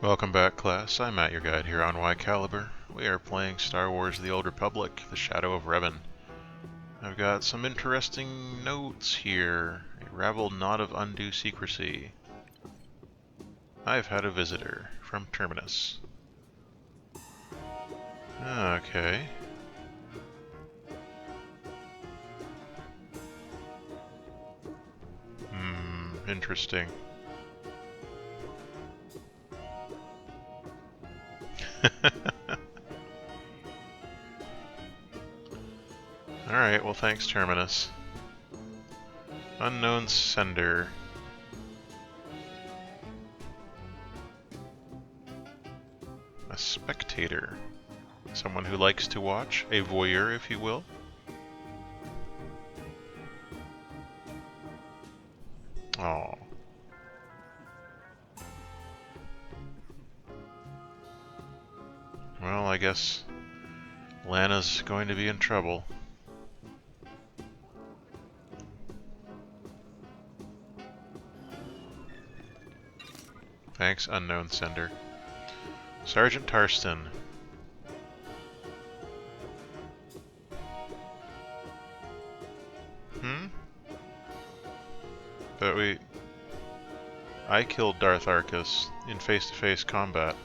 Welcome back, class. I'm Matt, your guide here on Y Caliber. We are playing Star Wars The Old Republic, The Shadow of Revan. I've got some interesting notes here. A rabble not of undue secrecy. I've had a visitor from Terminus. Okay. Interesting. Alright, well thanks, Terminus. Unknown sender. A spectator. Someone who likes to watch. A voyeur, if you will. Oh. Well, I guess Lana's going to be in trouble. Thanks, unknown sender. Sergeant Tarston. But I killed Darth Arcus in face-to-face combat.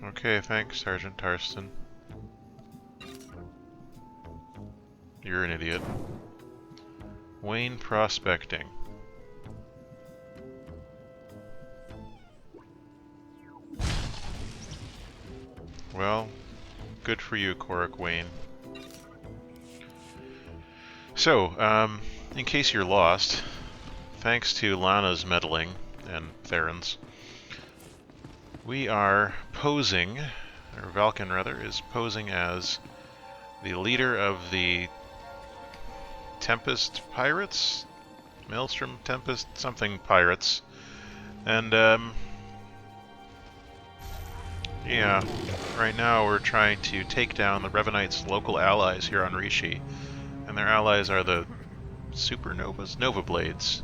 Okay, thanks, Sergeant Tarston. You're an idiot. Wayne prospecting. Well, good for you, Korik Wayne. So, in case you're lost, thanks to Lana's meddling, and Theron's, we are posing, or Valkeyn rather, is posing as the leader of the Tempest Pirates? Maelstrom Tempest? Something Pirates. And, yeah, right now we're trying to take down the Revanites' local allies here on Rishi. And their allies are the Supernovas? Nova Blades.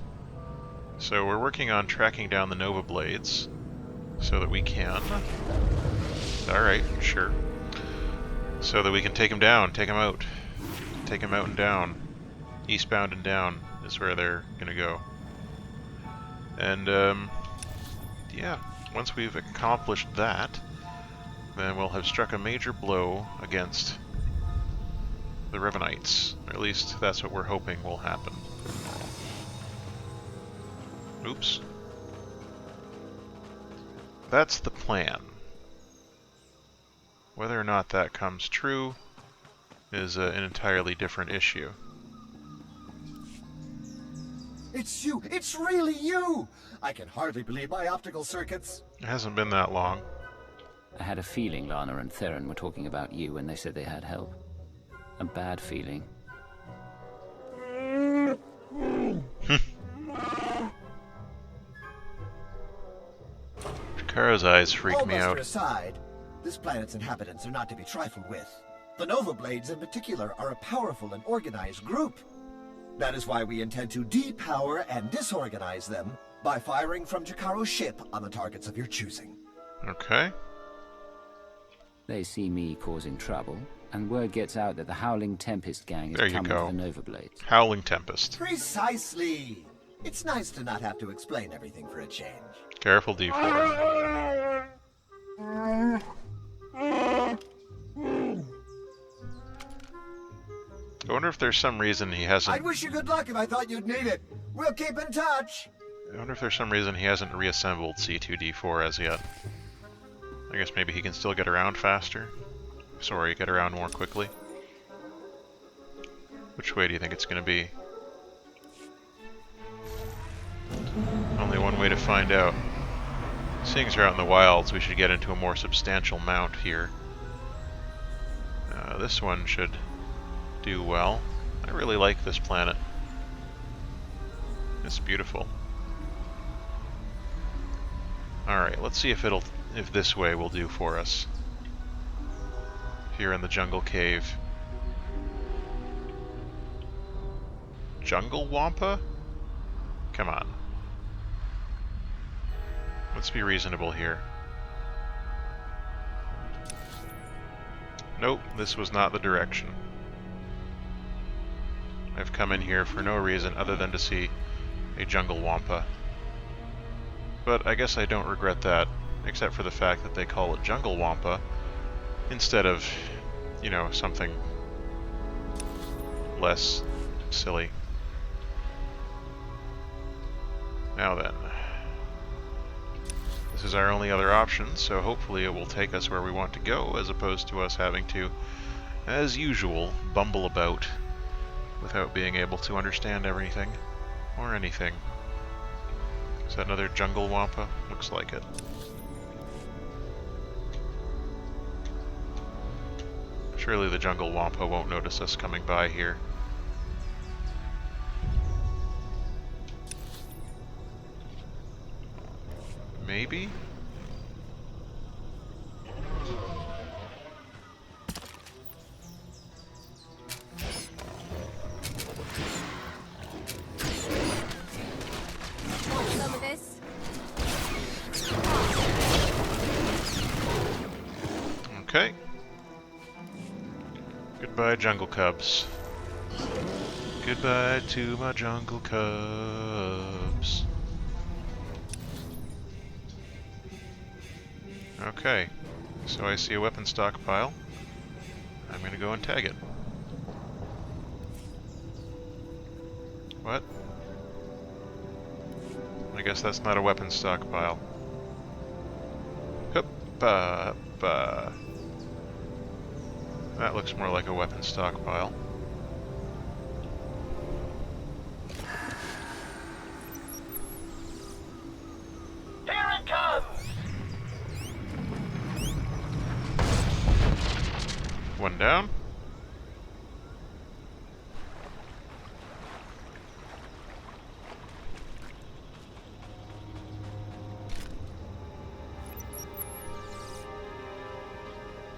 So we're working on tracking down the Nova Blades so that we can... Alright, sure. So that we can take them down, take them out. Take them out and down. Eastbound and down is where they're gonna go. And, yeah, once we've accomplished that, then we'll have struck a major blow against the Revanites. Or at least that's what we're hoping will happen. Oops. That's the plan. Whether or not that comes true is an entirely different issue. It's you! It's really you! I can hardly believe my optical circuits. It hasn't been that long. I had a feeling Lana and Theron were talking about you when they said they had help. A bad feeling. Kara's eyes freak All me out. muster aside, this planet's inhabitants are not to be trifled with. The Nova Blades in particular are a powerful and organized group. That is why we intend to depower and disorganize them by firing from Jakaro's ship on the targets of your choosing. Okay. They see me causing trouble, and word gets out that the Howling Tempest gang There is you coming go. for the Nova Blades. Howling Tempest. Precisely! It's nice to not have to explain everything for a change. Careful, D4. I wonder if there's some reason he hasn't... I'd wish you good luck if I thought you'd need it. We'll keep in touch. I wonder if there's some reason he hasn't reassembled C2D4 as yet. I guess maybe he can still get around faster. Sorry, get around more quickly. Which way do you think it's going to be? Only one way to find out. Seeing as we're out in the wilds, we should get into a more substantial mount here. This one should do well. I really like this planet. It's beautiful. Alright, let's see if this way will do for us. Here in the jungle cave. Jungle Wampa? Come on. Let's be reasonable here. Nope, this was not the direction. I've come in here for no reason other than to see a jungle wampa. But I guess I don't regret that, except for the fact that they call it jungle wampa instead of, you know, something less silly. Now then. This is our only other option, so hopefully it will take us where we want to go, as opposed to us having to, as usual, bumble about without being able to understand everything or anything. Is that another jungle wampa? Looks like it. Surely the jungle wampa won't notice us coming by here. Maybe? Want some of this? Okay. Goodbye, jungle cubs. Goodbye to my jungle cubs. Okay, so I see a weapon stockpile. I'm gonna go and tag it. What? I guess that's not a weapon stockpile. Hoppa, hoppa. That looks more like a weapon stockpile. Here it comes! One down.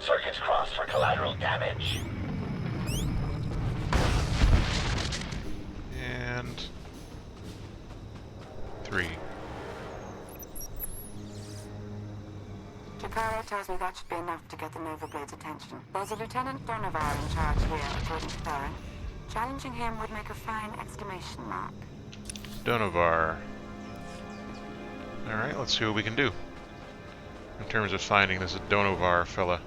Circuits crossed for collateral damage. And 3. Takara tells me that should be enough to get the Nova Blade's attention. There's a Lieutenant Donovar in charge here, according to Theron. Challenging him would make a fine exclamation mark. Donovar. Alright, let's see what we can do in terms of finding this Donovar fella.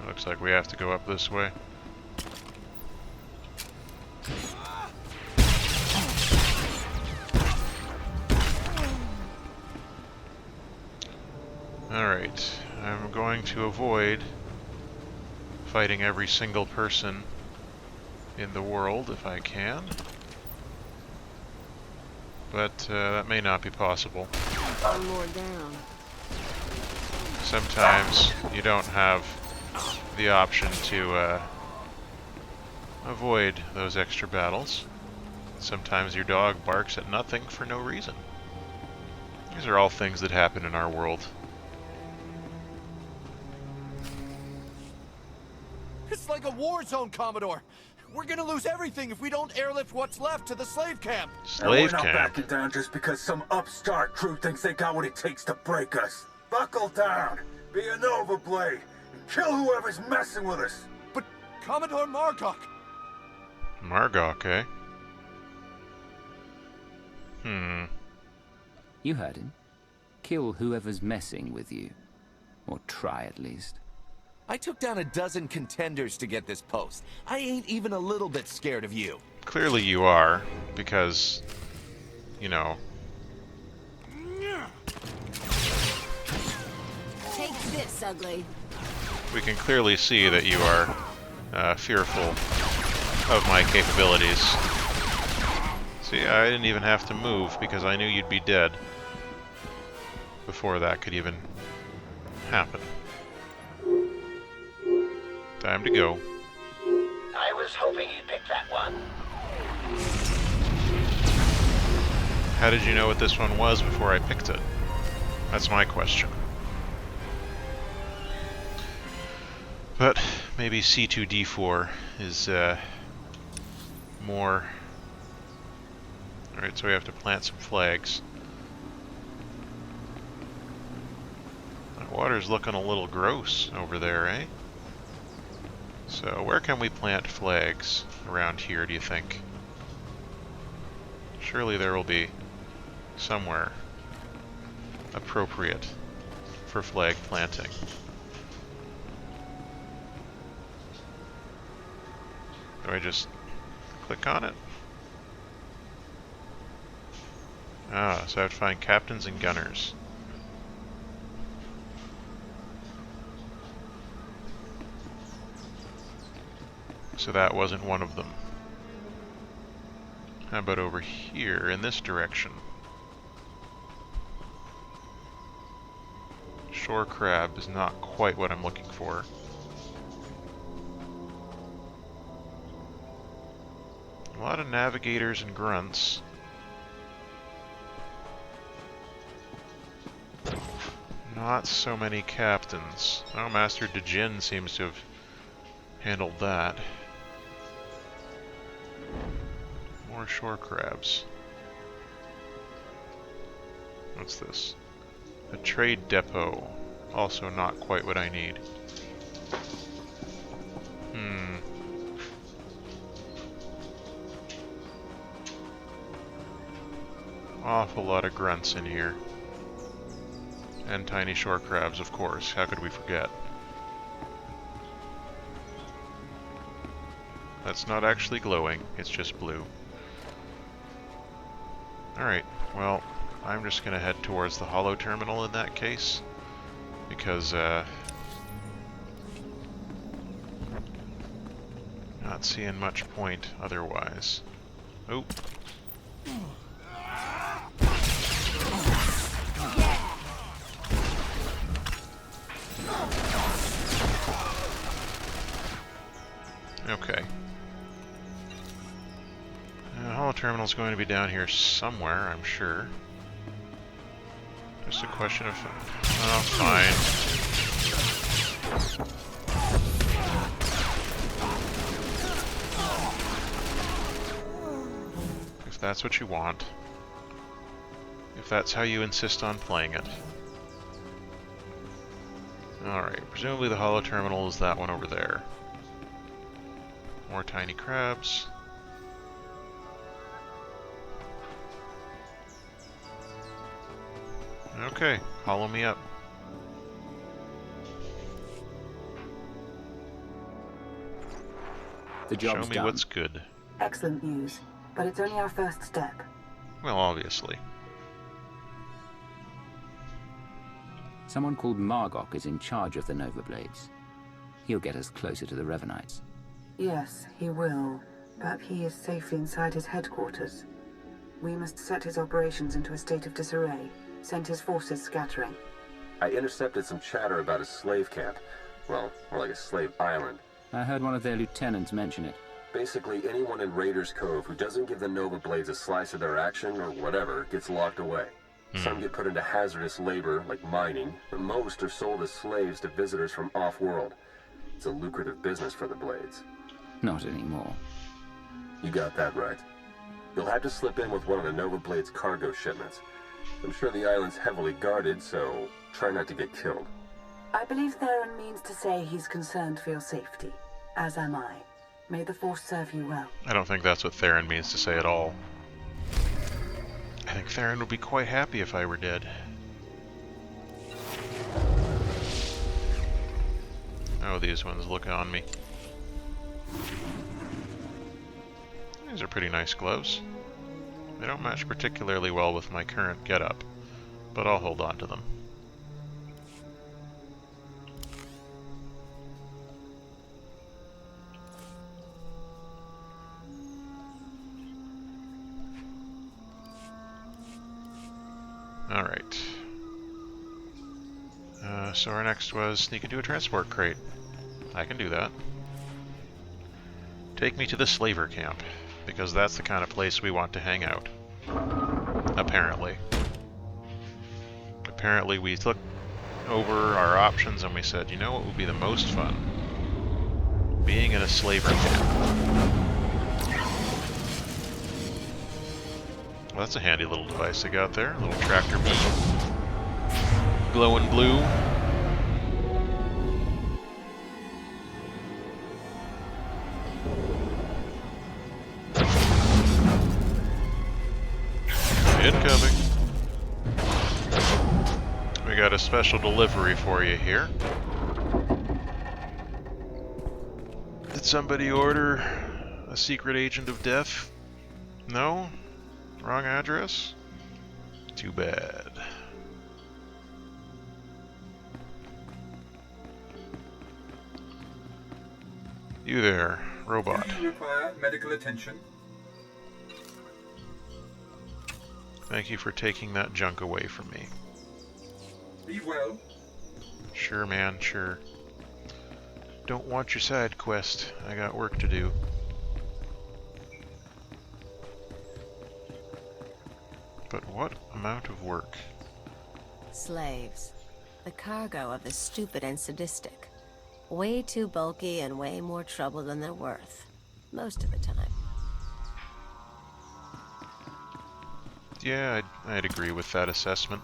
It looks like we have to go up this way. Alright, I'm going to avoid fighting every single person in the world if I can. But that may not be possible. One more down. Sometimes you don't have the option to avoid those extra battles. Sometimes your dog barks at nothing for no reason. These are all things that happen in our world. It's like a war zone, Commodore. We're gonna lose everything if we don't airlift what's left to the slave camp. Slave We're not camp. backing down just because some upstart crew thinks they got what it takes to break us. Buckle down, be a Nova Blade, and kill whoever's messing with us. But Commodore Margok, Margok, eh? You heard him. Kill whoever's messing with you. Or try at least. I took down a dozen contenders to get this post. I ain't even a little bit scared of you. Clearly you are, because, you know... Take this, ugly. We can clearly see that you are fearful of my capabilities. See, I didn't even have to move because I knew you'd be dead before that could even happen. Time to go. I was hoping you'd pick that one. How did you know what this one was before I picked it? That's my question. But maybe C2D4 is more... Alright, so we have to plant some flags. That water's looking a little gross over there, eh? So where can we plant flags around here, do you think? Surely there will be somewhere appropriate for flag planting. Do I just click on it? Ah, so I have to find captains and gunners. So that wasn't one of them. How about over here, in this direction? Shore crab is not quite what I'm looking for. A lot of navigators and grunts. Not so many captains. Oh, Master Djinn seems to have handled that. More shore crabs. What's this? A trade depot. Also not quite what I need. Awful lot of grunts in here. And tiny shore crabs, of course. How could we forget? That's not actually glowing, it's just blue. Alright, well, I'm just gonna head towards the holo terminal in that case. Because, not seeing much point otherwise. Oh. Okay. The holo terminal is going to be down here somewhere, I'm sure. Just a question of... Oh, fine. If that's what you want. If that's how you insist on playing it. Alright, presumably the holo terminal is that one over there. More tiny crabs. Okay, follow me up. The job's Show me done. what's good. Excellent news, but it's only our first step. Well, obviously. Someone called Margok is in charge of the Nova Blades. He'll get us closer to the Revanites. Yes, he will, but he is safely inside his headquarters. We must set his operations into a state of disarray, send his forces scattering. I intercepted some chatter about a slave camp. Well, more like a slave island. I heard one of their lieutenants mention it. Basically, anyone in Raiders Cove who doesn't give the Nova Blades a slice of their action or whatever gets locked away. Some get put into hazardous labor, like mining, but most are sold as slaves to visitors from off-world. It's a lucrative business for the Blades. Not anymore. You got that right. You'll have to slip in with one of the Nova Blades' cargo shipments. I'm sure the island's heavily guarded, so try not to get killed. I believe Theron means to say he's concerned for your safety, as am I. May the Force serve you well. I don't think that's what Theron means to say at all. I think Theron would be quite happy if I were dead. Oh, these ones look on me. These are pretty nice gloves. They don't match particularly well with my current getup, but I'll hold on to them. Alright. So our next was sneak into a transport crate. I can do that. Take me to the slaver camp, because that's the kind of place we want to hang out. apparently. Apparently we looked over our options and we said, you know what would be the most fun? Being in a slavery camp. Well, that's a handy little device they got there. A little tractor beam. Glowing blue. Incoming. We got a special delivery for you here. Did somebody order a secret agent of death? No? Wrong address? Too bad. You there, robot. Do you require medical attention? Thank you for taking that junk away from me. Be well. Sure, man, sure. Don't want your side quest. I got work to do. But what amount of work? Slaves. The cargo of the stupid and sadistic. Way too bulky and way more trouble than they're worth. Most of the time. Yeah, I'd agree with that assessment.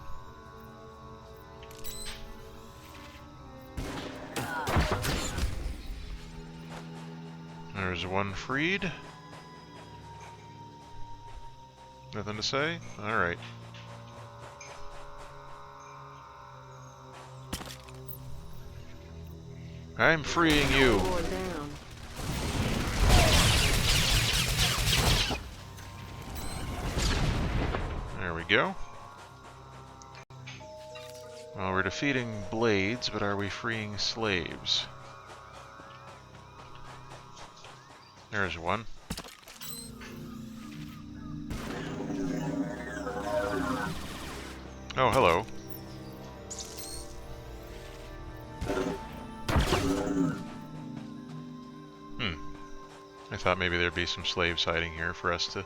There's one freed. Nothing to say? Alright. I'm freeing you. More down. There we go. Well, we're defeating blades, but are we freeing slaves? There's one. Oh, hello. I thought maybe there'd be some slaves hiding here for us to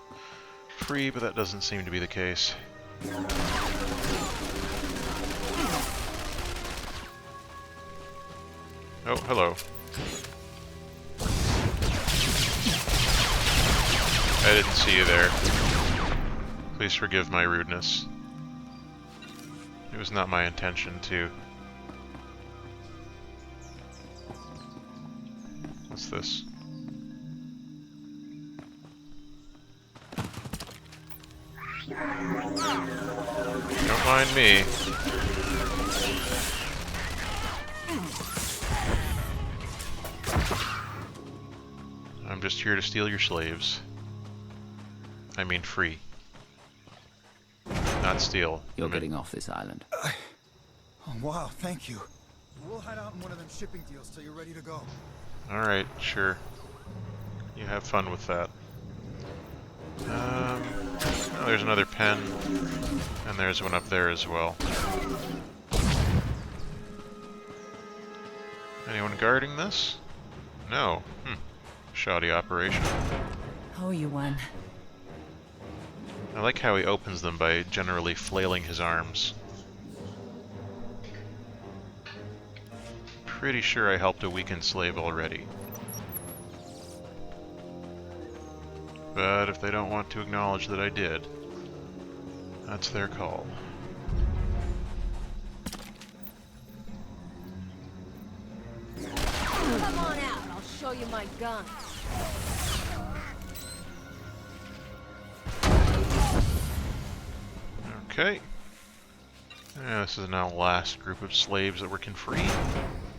free, but that doesn't seem to be the case. Oh, hello. I didn't see you there. Please forgive my rudeness. It was not my intention to... What's this? Don't mind me. I'm just here to steal your slaves. I mean free. Not steal. You're getting off this island. Oh, wow, thank you. We'll hide out in one of them shipping deals till you're ready to go. Alright, sure. You have fun with that. Oh, there's another pen. And there's one up there as well. Anyone guarding this? No. Shoddy operation. Oh, you won. I like how he opens them by generally flailing his arms. Pretty sure I helped a weakened slave already. But if they don't want to acknowledge that I did, that's their call. Come on out, I'll show you my gun. Okay. Yeah, this is now the last group of slaves that we can free.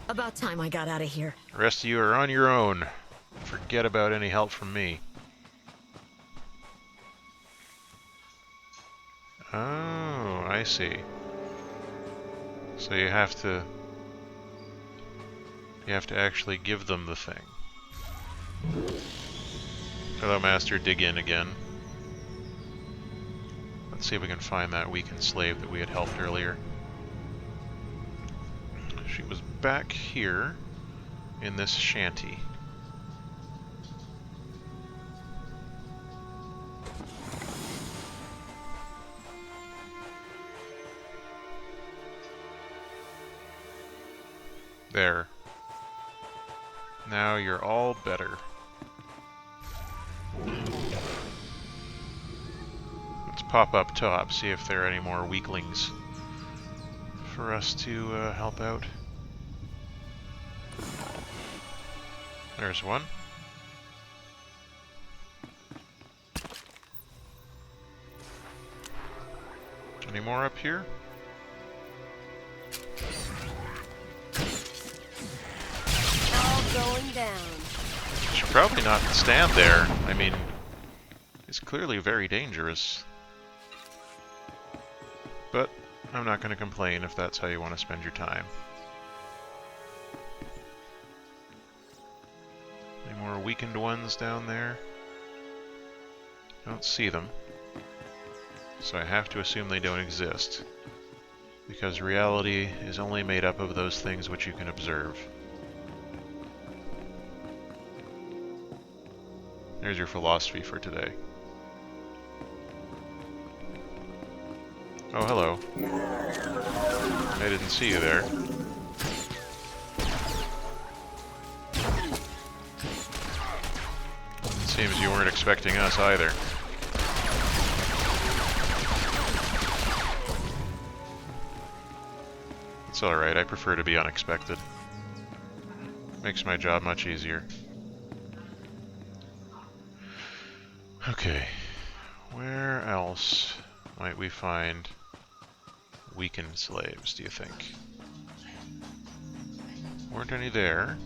About time I got out of here. The rest of you are on your own. Forget about any help from me. Oh, I see. So you have to actually give them the thing. Hello, Master. Dig in again. Let's see if we can find that weakened slave that we had helped earlier. She was back here in this shanty. There. Now you're all better. Let's pop up top, see if there are any more weaklings for us to help out. There's one. Any more up here? All going down. Should probably not stand there. I mean, it's clearly very dangerous. But I'm not going to complain if that's how you want to spend your time. Any more weakened ones down there? Don't see them. So I have to assume they don't exist. Because reality is only made up of those things which you can observe. There's your philosophy for today. Oh, hello. I didn't see you there. It seems you weren't expecting us either. It's alright, I prefer to be unexpected. Makes my job much easier. Okay, where else might we find weakened slaves, do you think? Weren't any there.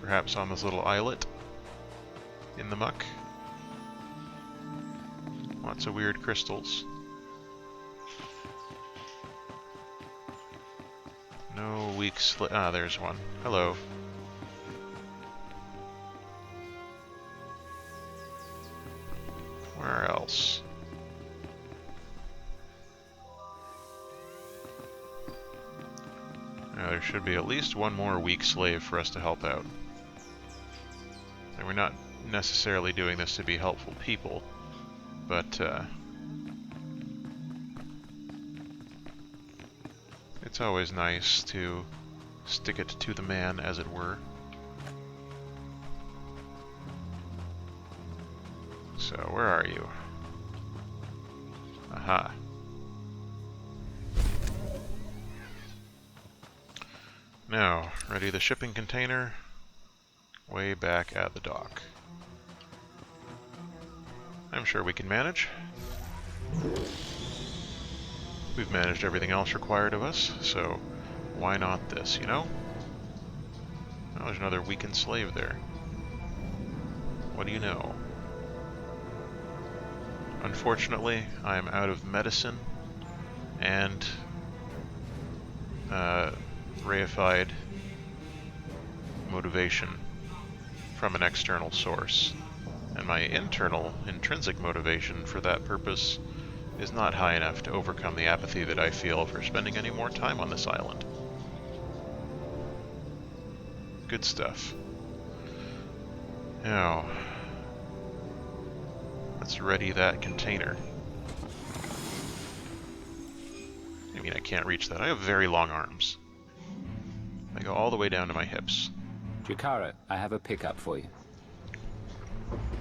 Perhaps on this little islet in the muck. Lots of weird crystals. No weak ah, there's one. Hello. Where else? Now, there should be at least one more weak slave for us to help out. And we're not necessarily doing this to be helpful people, but it's always nice to stick it to the man, as it were. So, where are you? Aha. Now, ready the shipping container. Way back at the dock. I'm sure we can manage. We've managed everything else required of us, so why not this, you know? Oh, there's another weakened slave there. What do you know? Unfortunately, I am out of medicine and reified motivation from an external source. And my internal, intrinsic motivation for that purpose is not high enough to overcome the apathy that I feel for spending any more time on this island. Good stuff. Now, let's ready that container. I mean, I can't reach that. I have very long arms. They go all the way down to my hips. Jakaro, I have a pickup for you.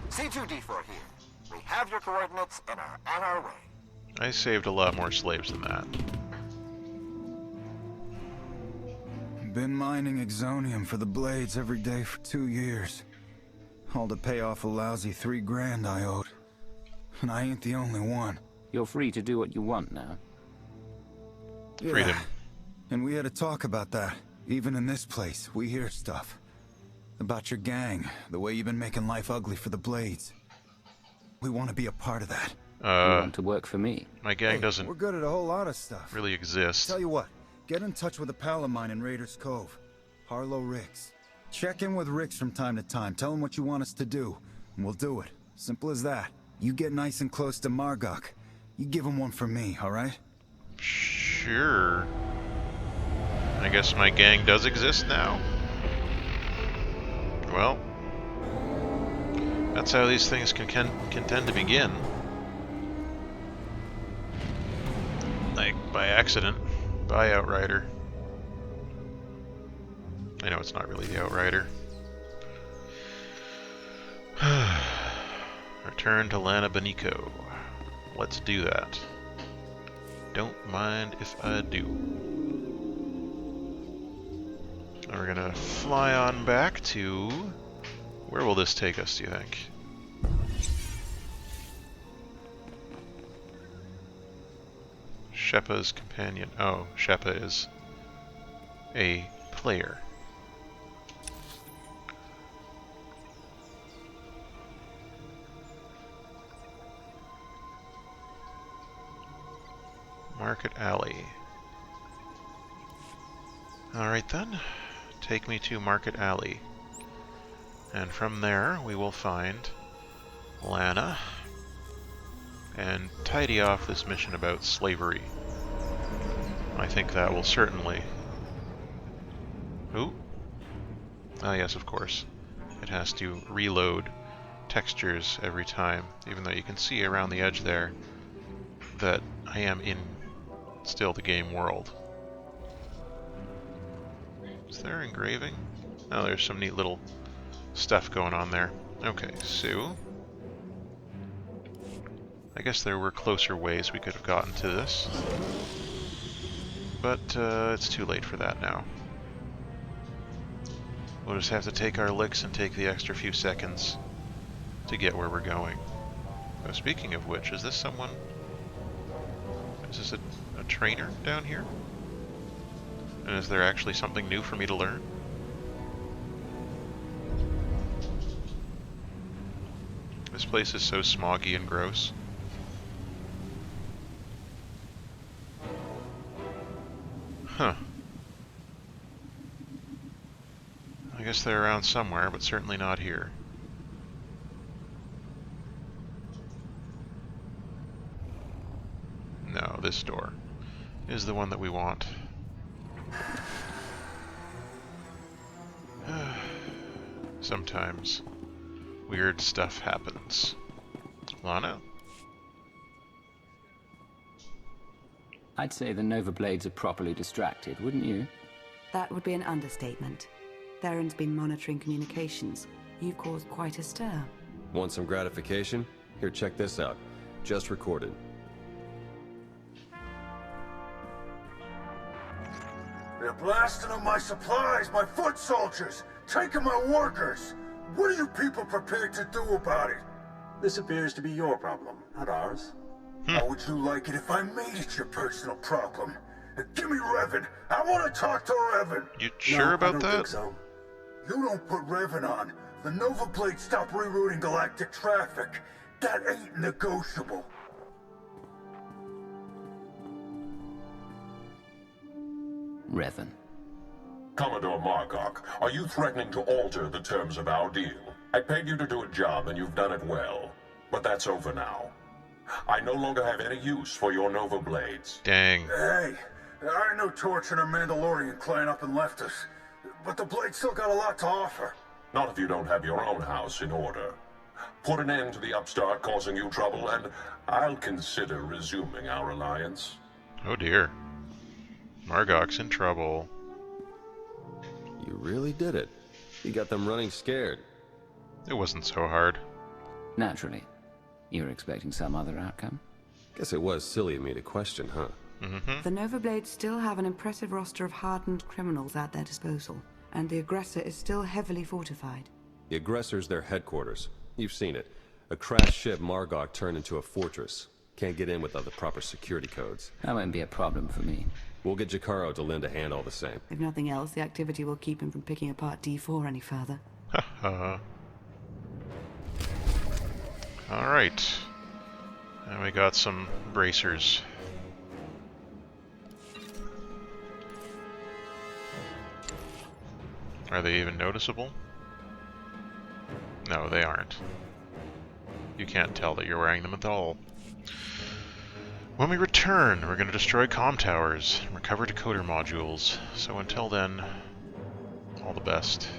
C2D4 here. We have your coordinates and are on our way. I saved a lot more slaves than that. Been mining exonium for the blades every day for 2 years. All to pay off a lousy $3 grand I owed. And I ain't the only one. You're free to do what you want now. Yeah. Freedom. And we had a talk about that. Even in this place, we hear stuff. About your gang, the way you've been making life ugly for the blades. We want to be a part of that. You want to work for me? My gang doesn't We're good at a whole lot of stuff. really exist. Tell you what, get in touch with a pal of mine in Raiders Cove, Harlow Ricks. Check in with Ricks from time to time. Tell him what you want us to do, and we'll do it. Simple as that. You get nice and close to Margok. You give him one for me, alright? Sure. I guess my gang does exist now. Well, that's how these things can tend to begin. Like, by accident. By Outrider. I know it's not really the Outrider. Return to Lana Benico. Let's do that. Don't mind if I do. And we're gonna fly on back to... Where will this take us, do you think? Sheppa's companion. Oh, Sheppa is a player. Market Alley. Alright then, take me to Market Alley. And from there we will find Lana and tidy off this mission about slavery. I think that will certainly... Ooh? Ah yes, of course. It has to reload textures every time, even though you can see around the edge there that I am in still the game world. Is there engraving? Oh, there's some neat little stuff going on there. Okay, so... I guess there were closer ways we could have gotten to this. But it's too late for that now. We'll just have to take our licks and take the extra few seconds to get where we're going. Oh, speaking of which, is this someone... Is this a trainer down here? And is there actually something new for me to learn? This place is so smoggy and gross. Huh. I guess they're around somewhere, but certainly not here. No, this door is the one that we want. Sometimes weird stuff happens. Lana? I'd say the Nova Blades are properly distracted, wouldn't you? That would be an understatement. Theron's been monitoring communications. You've caused quite a stir. Want some gratification? Here, check this out. Just recorded. They're blasting up my supplies, my foot soldiers, taking my workers. What are you people prepared to do about it? This appears to be your problem, not ours. How would you like it if I made it your personal problem? Give me Revan. I want to talk to Revan. You sure about I don't that? think so. You don't put Revan on. The Nova Blades stop rerouting galactic traffic. That ain't negotiable. Revan. Commodore Margok, are you threatening to alter the terms of our deal? I paid you to do a job and you've done it well. But that's over now. I no longer have any use for your Nova Blades. Dang. Hey, I know Torch and her Mandalorian clan up and left us. But the Blades still got a lot to offer. Not if you don't have your own house in order. Put an end to the upstart causing you trouble, and I'll consider resuming our alliance. Oh dear. Margok's in trouble. You really did it. You got them running scared. It wasn't so hard. Naturally. You were expecting some other outcome? Guess it was silly of me to question, huh? The Nova Blades still have an impressive roster of hardened criminals at their disposal, and the aggressor is still heavily fortified. The aggressor's their headquarters. You've seen it. A crashed ship Margok turned into a fortress. Can't get in without the proper security codes. That won't be a problem for me. We'll get Jakaro to lend a hand all the same. If nothing else, the activity will keep him from picking apart D4 any further. Haha. Alright. And we got some bracers. Are they even noticeable? No, they aren't. You can't tell that you're wearing them at all. When we return, we're going to destroy comm towers and recover decoder modules. So until then, all the best.